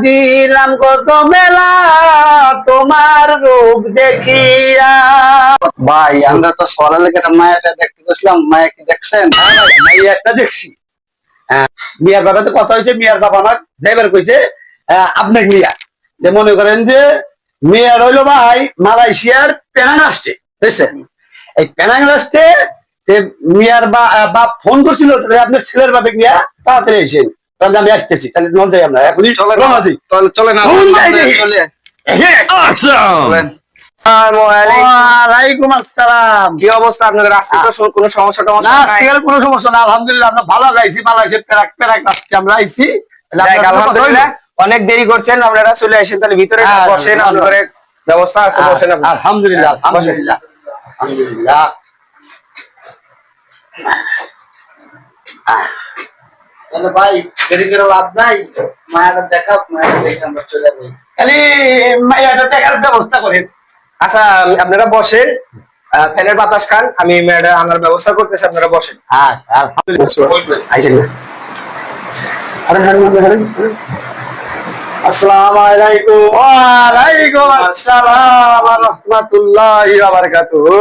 দিলাম কত মেলা তোমার রূপ দেখিয়া। ভাই আমরা তো সরালে একটা মায়াটা দেখতে গেছিলাম, মায়া কি দেখছেন? একটা দেখছি। মিয়ার বাবা তো কথা হয়েছে, মিয়ার বাবা না যাইবার কইছে আপনাকে মিয়া, যে মনে করেন যে মেয়ার হইলো ভাই মালয়েশিয়ার পেনাং রাষ্ট্রে, বুঝছেন? এই পেনাং রাষ্ট্রে মিয়ার বাপ ফোন করছিল, আপনার ছেলের বাপে মিয়া তাড়াতাড়ি এসেন, আমি আসতেছি। তাহলে নন যাই আমরা এখনই রওনা দিই। চলে না চলে চলেন। ওয়ালাইকুম আসসালাম। কি অবস্থা আপনাদের? আজকে তো কোনো সমস্যা না, আজকাল কোনো সমস্যা না, আলহামদুলিল্লাহ। আমরা ভালো যাইছি, মালয়েশিয়ার পেরাক পেরাক রাষ্ট্রে আমরা আইছি। আলহামদুলিল্লাহ। অনেক দেরি করছেন, আপনারা চলে আসেন, তাহলে ভিতরে বসেন, আপনাদের ব্যবস্থা আছে, বসেন। আলহামদুলিল্লাহ আলহামদুলিল্লাহ আলহামদুলিল্লাহ। তাহলে ভাই দেরি করে লাভ নাই, মায়াটা দেখা, মায়াটা দেখে আমরা চলে যাই। খালি মাইয়াটা দেখার ব্যবস্থা করেন। আচ্ছা আপনারা বসেন, ফ্যানের বাতাস খান, আমি ম্যাডাম আমার ব্যবস্থা করতেছি, আপনারা বসেন। আসসালামু আলাইকুম। ওয়ালাইকুম আসসালাম ওয়া রাহমাতুল্লাহি ওয়া বারাকাতুহু।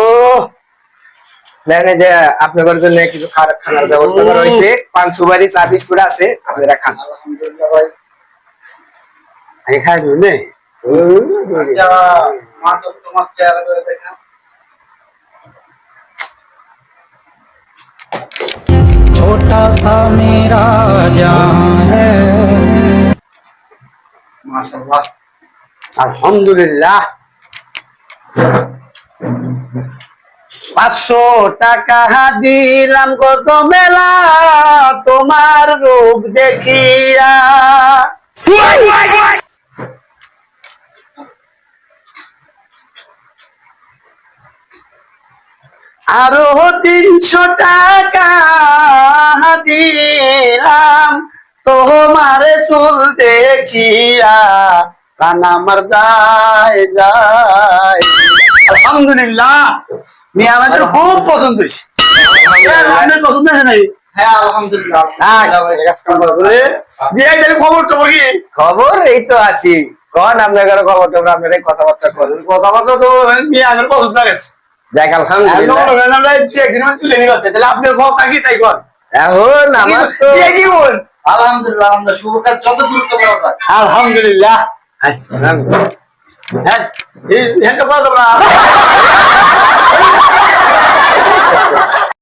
যে আপনাদের জন্য কিছু খানার ব্যবস্থা করা হয়েছে, পান সুপারি চা বিস্কুট আছে, আপনারা খান। আলহামদুলিল্লাহ ভাই, আমি খাই নে। আচ্ছা মা তো তোমার চেহারা করে দেখা। छोटा सा मेरा जहां है। মাশাআল্লাহ আলহামদুলিল্লাহ। 500 টাকা দিলাম কত মেলা তোমার রূপ দেখিয়া। আরো 300 টাকা দিলাম তোমার চুল দেখিয়া, প্রাণ আমার যায় যায়। আলহামদুলিল্লাহ, মেয়ে আমাদের খুব পছন্দ হয়েছে। আপনার পছন্দ হয়েছে নাই? হ্যাঁ আলহামদুলিল্লাহ। খবর টবর কি? খবর এই তো আছি, কোন আপনার খবর টবর, আপনারা কথাবার্তা করেন। কথাবার্তা তো মেয়ে আমার পছন্দ গেছে। যাক আলহামদুলিল্লাহ। আপনার কথা কি তাই কর। এখন আমার তো কি বল? আলহামদুলিল্লাহ, আমরা শুভ কাজ যত দ্রুত করা যায়। আলহামদুলিল্লাহ। হ্যাঁ